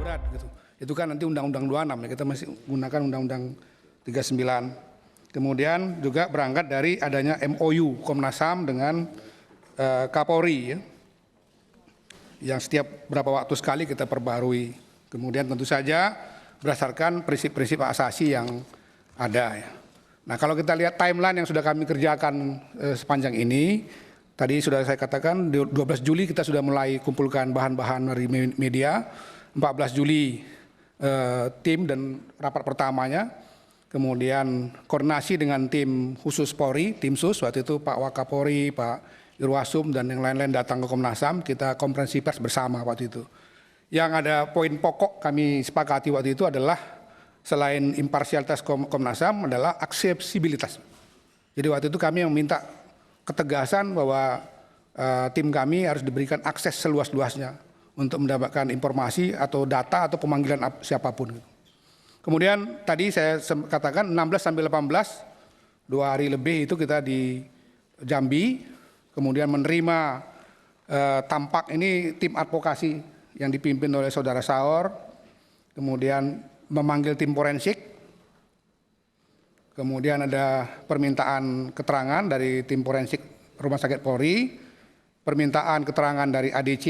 berat gitu. Itu kan nanti Undang-Undang 26 ya, kita masih gunakan Undang-Undang 39. Kemudian juga berangkat dari adanya MOU Komnas HAM dengan Kapolri ya, yang setiap berapa waktu sekali kita perbarui. Kemudian tentu saja berdasarkan prinsip-prinsip asasi yang ada ya. Nah kalau kita lihat timeline yang sudah kami kerjakan sepanjang ini, tadi sudah saya katakan 12 Juli kita sudah mulai kumpulkan bahan-bahan dari media, 14 Juli tim dan rapat pertamanya, kemudian koordinasi dengan tim khusus Polri, tim sus, waktu itu Pak Wakapolri, Pak Irwasum dan yang lain-lain datang ke Komnas HAM, kita konferensi pers bersama waktu itu. Yang ada poin pokok kami sepakati waktu itu adalah selain imparsialitas Komnas HAM adalah aksesibilitas. Jadi waktu itu kami meminta ketegasan bahwa tim kami harus diberikan akses seluas-luasnya untuk mendapatkan informasi atau data atau pemanggilan siapapun. Kemudian tadi saya katakan 16 sampai 18, 2 hari lebih itu kita di Jambi, kemudian menerima tampak ini tim advokasi yang dipimpin oleh Saudara Saur, kemudian memanggil tim forensik, kemudian ada permintaan keterangan dari tim forensik Rumah Sakit Polri, permintaan keterangan dari ADC,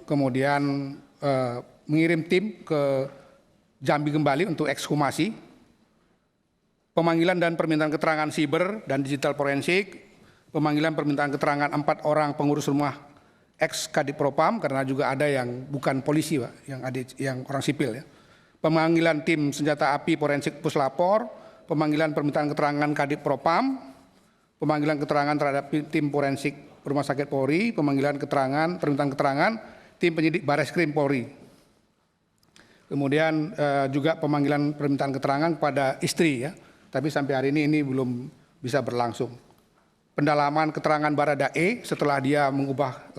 kemudian mengirim tim ke Jambi kembali untuk ekshumasi, pemanggilan dan permintaan keterangan siber dan digital forensik, pemanggilan permintaan keterangan 4 orang pengurus rumah ex Kadif Propam karena juga ada yang bukan polisi Pak, yang orang sipil ya. Pemanggilan tim senjata api forensik Puslapor, pemanggilan permintaan keterangan Kadif Propam, pemanggilan keterangan terhadap tim forensik Rumah Sakit Polri, pemanggilan keterangan, permintaan keterangan tim penyidik Bareskrim Polri. Kemudian juga pemanggilan permintaan keterangan pada istri ya. Tapi sampai hari ini belum bisa berlangsung. Pendalaman keterangan Baradae setelah dia mengubah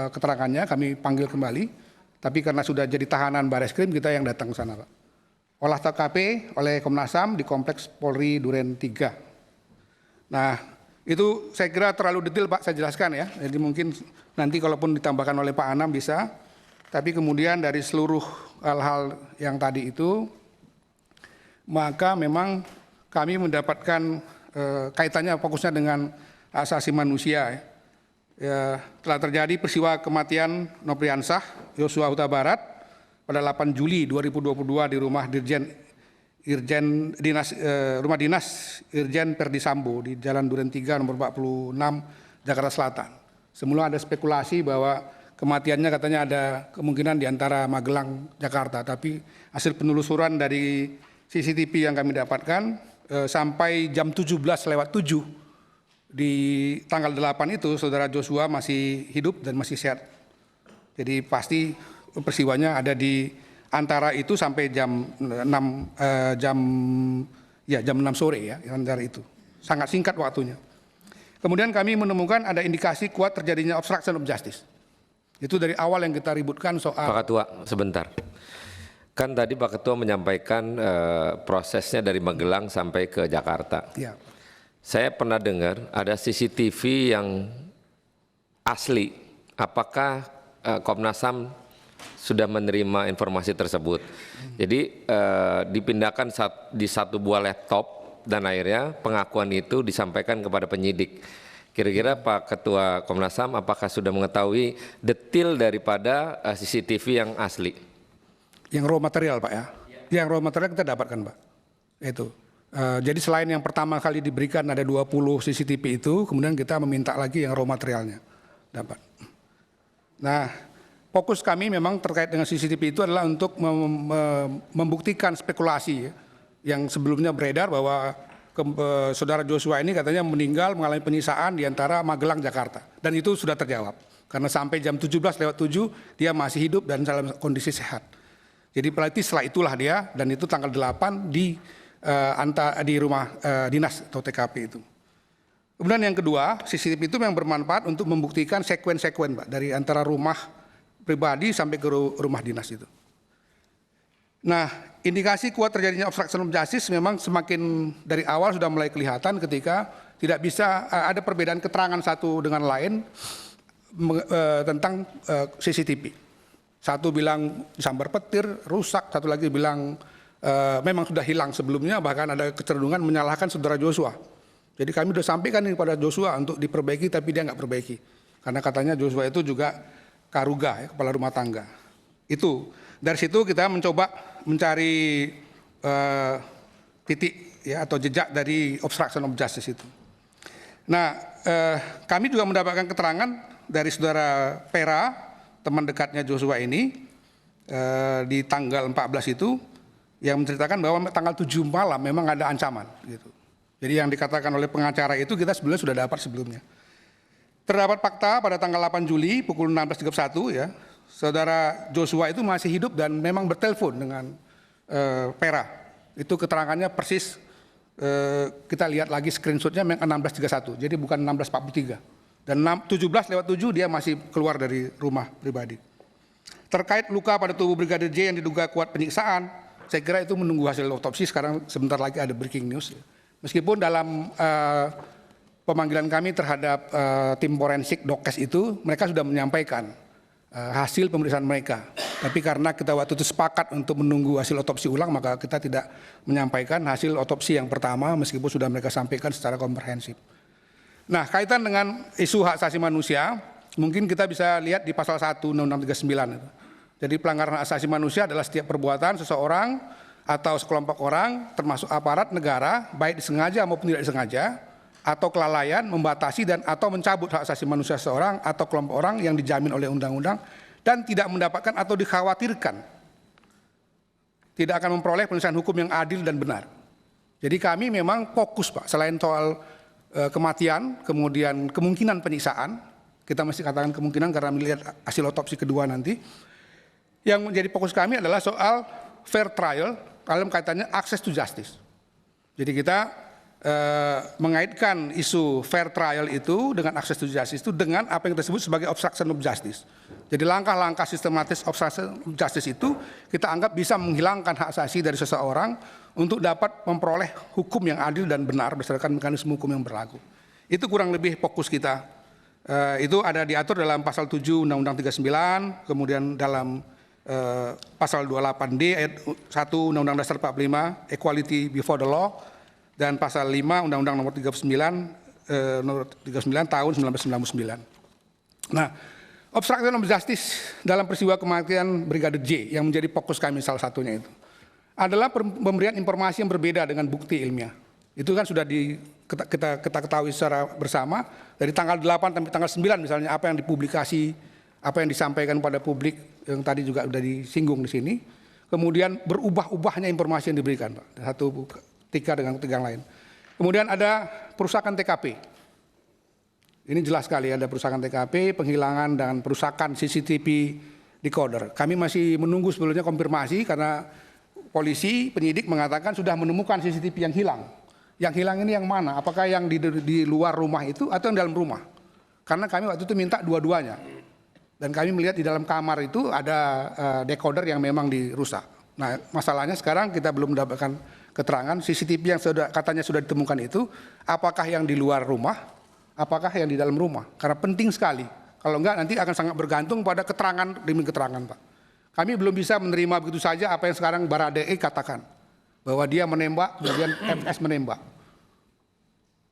keterangannya kami panggil kembali. Tapi karena sudah jadi tahanan Bareskrim kita yang datang ke sana Pak. Olah TKP oleh Komnas HAM di Kompleks Polri Duren 3. Nah itu saya kira terlalu detail Pak saya jelaskan ya. Jadi mungkin nanti kalaupun ditambahkan oleh Pak Anam bisa. Tapi kemudian dari seluruh hal-hal yang tadi itu maka memang kami mendapatkan kaitannya fokusnya dengan asasi manusia. Ya, telah terjadi peristiwa kematian Nopriansah Yosua Huta Barat pada 8 Juli 2022 di rumah rumah dinas Irjen Verdi Sambo di Jalan Duren 3 nomor 46 Jakarta Selatan. Semula ada spekulasi bahwa kematiannya katanya ada kemungkinan di antara Magelang, Jakarta, tapi hasil penelusuran dari CCTV yang kami dapatkan sampai jam 17:07 di tanggal 8 itu saudara Joshua masih hidup dan masih sehat. Jadi pasti peristiwanya ada di antara itu sampai jam 6 sore ya, antara itu. Sangat singkat waktunya. Kemudian kami menemukan ada indikasi kuat terjadinya obstruction of justice. Itu dari awal yang kita ributkan soal. Pak Ketua, sebentar. Kan tadi Pak Ketua menyampaikan prosesnya dari Magelang sampai ke Jakarta. Ya. Saya pernah dengar ada CCTV yang asli. Apakah Komnas HAM sudah menerima informasi tersebut? Jadi dipindahkan di satu buah laptop dan akhirnya pengakuan itu disampaikan kepada penyidik. Kira-kira Pak Ketua Komnas HAM apakah sudah mengetahui detail daripada CCTV yang asli? Yang raw material Pak ya, yang raw material kita dapatkan Pak. Itu. Jadi selain yang pertama kali diberikan ada 20 CCTV itu, kemudian kita meminta lagi yang raw materialnya dapat. Nah, fokus kami memang terkait dengan CCTV itu adalah untuk membuktikan spekulasi ya, yang sebelumnya beredar bahwa saudara Joshua ini katanya meninggal mengalami penyiksaan di antara Magelang, Jakarta. Dan itu sudah terjawab. Karena sampai jam 17:07 dia masih hidup dan dalam kondisi sehat. Jadi berarti setelah itulah dia, dan itu tanggal 8 di rumah dinas atau TKP itu. Kemudian yang kedua, CCTV itu memang bermanfaat untuk membuktikan sekuen-sekuen Pak, dari antara rumah pribadi sampai ke rumah dinas itu. Nah, indikasi kuat terjadinya obstruction of justice memang semakin dari awal sudah mulai kelihatan ketika tidak bisa ada perbedaan keterangan satu dengan lain tentang CCTV. Satu bilang disambar petir, rusak, satu lagi bilang memang sudah hilang sebelumnya, bahkan ada kecenderungan menyalahkan saudara Joshua. Jadi kami sudah sampaikan ini pada Joshua untuk diperbaiki, tapi dia nggak perbaiki. Karena katanya Joshua itu juga karuga, ya, kepala rumah tangga. Itu, dari situ kita mencoba mencari titik ya, atau jejak dari obstruction of justice itu. Nah, kami juga mendapatkan keterangan dari saudara Pera, teman dekatnya Joshua ini, di tanggal 14 itu, yang menceritakan bahwa tanggal 7 malam memang ada ancaman. Gitu. Jadi yang dikatakan oleh pengacara itu kita sebenarnya sudah dapat sebelumnya. Terdapat fakta pada tanggal 8 Juli pukul 16.31 ya, saudara Joshua itu masih hidup dan memang bertelepon dengan Pera. Itu keterangannya persis, kita lihat lagi screenshotnya memang 16.31, jadi bukan 16.43. Dan 17:07 dia masih keluar dari rumah pribadi. Terkait luka pada tubuh Brigadir J yang diduga kuat penyiksaan, saya kira itu menunggu hasil otopsi. Sekarang sebentar lagi ada breaking news. Meskipun dalam pemanggilan kami terhadap tim forensik Dokes itu, mereka sudah menyampaikan hasil pemeriksaan mereka. Tapi karena kita waktu itu sepakat untuk menunggu hasil otopsi ulang, maka kita tidak menyampaikan hasil otopsi yang pertama meskipun sudah mereka sampaikan secara komprehensif. Nah, kaitan dengan isu hak asasi manusia, mungkin kita bisa lihat di pasal 1 Undang-Undang 39. Jadi pelanggaran hak asasi manusia adalah setiap perbuatan seseorang atau sekelompok orang, termasuk aparat negara, baik disengaja maupun tidak disengaja, atau kelalaian, membatasi dan atau mencabut hak asasi manusia seseorang atau kelompok orang yang dijamin oleh undang-undang dan tidak mendapatkan atau dikhawatirkan tidak akan memperoleh penyelesaian hukum yang adil dan benar. Jadi kami memang fokus, Pak, selain soal kematian, kemudian kemungkinan penyiksaan, kita masih katakan kemungkinan karena melihat hasil otopsi kedua nanti. Yang menjadi fokus kami adalah soal fair trial dalam kaitannya access to justice. Jadi kita mengaitkan isu fair trial itu dengan access to justice itu dengan apa yang kita sebut sebagai obstruction of justice. Jadi langkah-langkah sistematis obstruction of justice itu kita anggap bisa menghilangkan hak asasi dari seseorang untuk dapat memperoleh hukum yang adil dan benar berdasarkan mekanisme hukum yang berlaku. Itu kurang lebih fokus kita. Itu ada diatur dalam pasal 7 Undang-Undang 39, kemudian dalam pasal 28D ayat 1 Undang-Undang Dasar 45, Equality before the law, dan pasal 5 Undang-Undang nomor 39 tahun 1999. Nah, obstruction of justice dalam peristiwa kematian Brigadir J yang menjadi fokus kami salah satunya itu adalah pemberian informasi yang berbeda dengan bukti ilmiah. Itu kan sudah kita ketahui secara bersama dari tanggal 8 sampai tanggal 9 misalnya apa yang dipublikasi, apa yang disampaikan pada publik yang tadi juga sudah disinggung di sini. Kemudian berubah-ubahnya informasi yang diberikan, Pak. Satu ketika dengan ketika yang lain. Kemudian ada perusakan TKP. Ini jelas sekali ada perusakan TKP, penghilangan dan perusakan CCTV decoder. Kami masih menunggu sebelumnya konfirmasi karena polisi, penyidik mengatakan sudah menemukan CCTV yang hilang. Yang hilang ini yang mana? Apakah yang di luar rumah itu atau yang dalam rumah? Karena kami waktu itu minta dua-duanya. Dan kami melihat di dalam kamar itu ada decoder yang memang dirusak. Nah, masalahnya sekarang kita belum mendapatkan keterangan CCTV yang katanya sudah ditemukan itu, apakah yang di luar rumah, apakah yang di dalam rumah? Karena penting sekali. Kalau enggak nanti akan sangat bergantung pada keterangan demi keterangan, Pak. Kami belum bisa menerima begitu saja apa yang sekarang Baradae katakan. Bahwa dia menembak, kemudian FS menembak.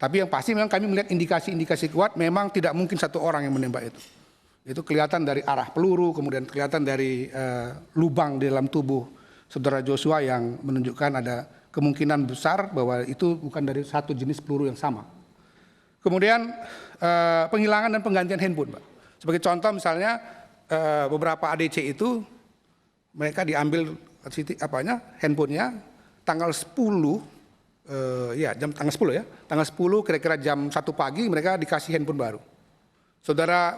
Tapi yang pasti memang kami melihat indikasi-indikasi kuat memang tidak mungkin satu orang yang menembak itu. Itu kelihatan dari arah peluru, kemudian kelihatan dari lubang di dalam tubuh saudara Joshua yang menunjukkan ada kemungkinan besar bahwa itu bukan dari satu jenis peluru yang sama. Kemudian penghilangan dan penggantian handphone, Pak. Sebagai contoh misalnya beberapa ADC itu mereka diambil handphonenya tanggal 10 tanggal 10 ya. Tanggal 10 kira-kira jam 1 pagi mereka dikasih handphone baru. Saudara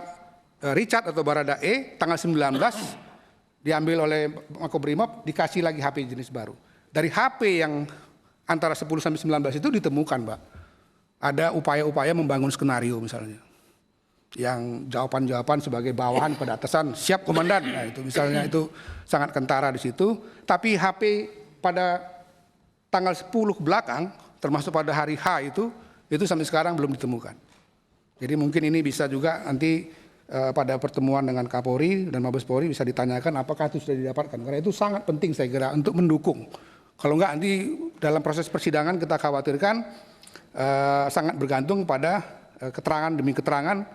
Richard atau Baradae tanggal 19 diambil oleh Makobrimob dikasih lagi HP jenis baru. Dari HP yang antara 10 sampai 19 itu ditemukan, Pak. Ada upaya-upaya membangun skenario misalnya. Yang jawaban-jawaban sebagai bawahan pada atasan, siap komandan. Nah, itu misalnya itu sangat kentara di situ. Tapi HP pada tanggal 10 ke belakang, termasuk pada hari H itu sampai sekarang belum ditemukan. Jadi mungkin ini bisa juga nanti pada pertemuan dengan Kapolri dan Mabes Polri bisa ditanyakan apakah itu sudah didapatkan. Karena itu sangat penting saya kira untuk mendukung. Kalau enggak nanti dalam proses persidangan kita khawatirkan sangat bergantung pada keterangan demi keterangan,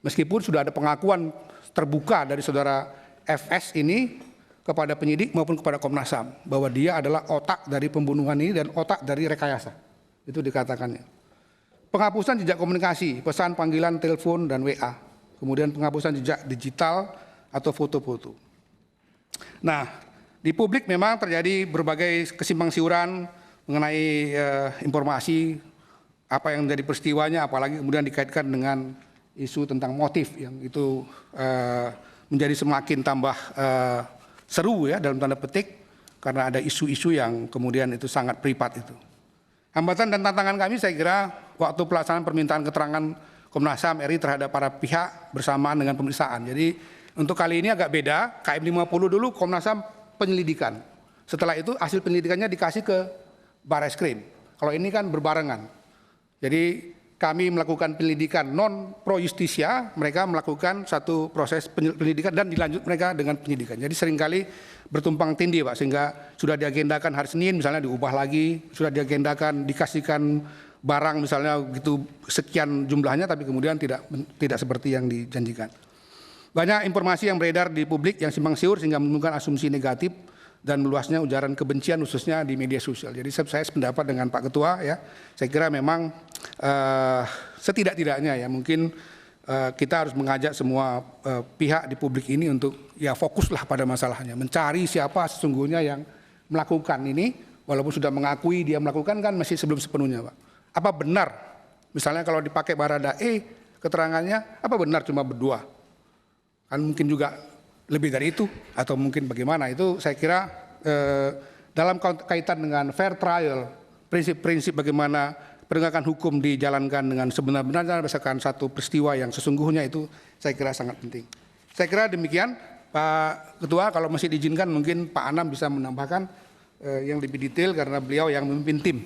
meskipun sudah ada pengakuan terbuka dari saudara FS ini kepada penyidik maupun kepada Komnas HAM bahwa dia adalah otak dari pembunuhan ini dan otak dari rekayasa. Itu dikatakannya. Penghapusan jejak komunikasi, pesan, panggilan, telepon, dan WA. Kemudian penghapusan jejak digital atau foto-foto. Nah, di publik memang terjadi berbagai kesimpang siuran mengenai informasi apa yang menjadi peristiwanya, apalagi kemudian dikaitkan dengan isu tentang motif yang itu menjadi semakin tambah seru ya dalam tanda petik karena ada isu-isu yang kemudian itu sangat privat itu. Hambatan dan tantangan kami saya kira waktu pelaksanaan permintaan keterangan Komnas HAM RI terhadap para pihak bersamaan dengan pemeriksaan. Jadi untuk kali ini agak beda, KM 50 dulu Komnas HAM penyelidikan. Setelah itu hasil penyelidikannya dikasih ke Barreskrim. Kalau ini kan berbarengan. Jadi kami melakukan penyelidikan non pro justisia, mereka melakukan satu proses penyelidikan dan dilanjut mereka dengan penyidikan. Jadi seringkali bertumpang tindih Pak, sehingga sudah diagendakan hari Senin misalnya diubah lagi, sudah diagendakan dikasihkan barang misalnya gitu sekian jumlahnya tapi kemudian tidak seperti yang dijanjikan. Banyak informasi yang beredar di publik yang simpang siur sehingga menimbulkan asumsi negatif dan meluasnya ujaran kebencian khususnya di media sosial. Jadi saya sependapat dengan Pak Ketua ya. Saya kira memang setidak-tidaknya ya mungkin kita harus mengajak semua pihak di publik ini untuk ya fokuslah pada masalahnya, mencari siapa sesungguhnya yang melakukan ini, walaupun sudah mengakui dia melakukan kan masih sebelum sepenuhnya Pak. Apa benar misalnya kalau dipakai Baradae keterangannya apa benar cuma berdua? Kan mungkin juga lebih dari itu atau mungkin bagaimana, itu saya kira dalam kaitan dengan fair trial, prinsip-prinsip bagaimana penegakan hukum dijalankan dengan sebenar-benarnya berdasarkan satu peristiwa yang sesungguhnya itu saya kira sangat penting. Saya kira demikian Pak Ketua, kalau masih diizinkan mungkin Pak Anam bisa menambahkan yang lebih detail karena beliau yang memimpin tim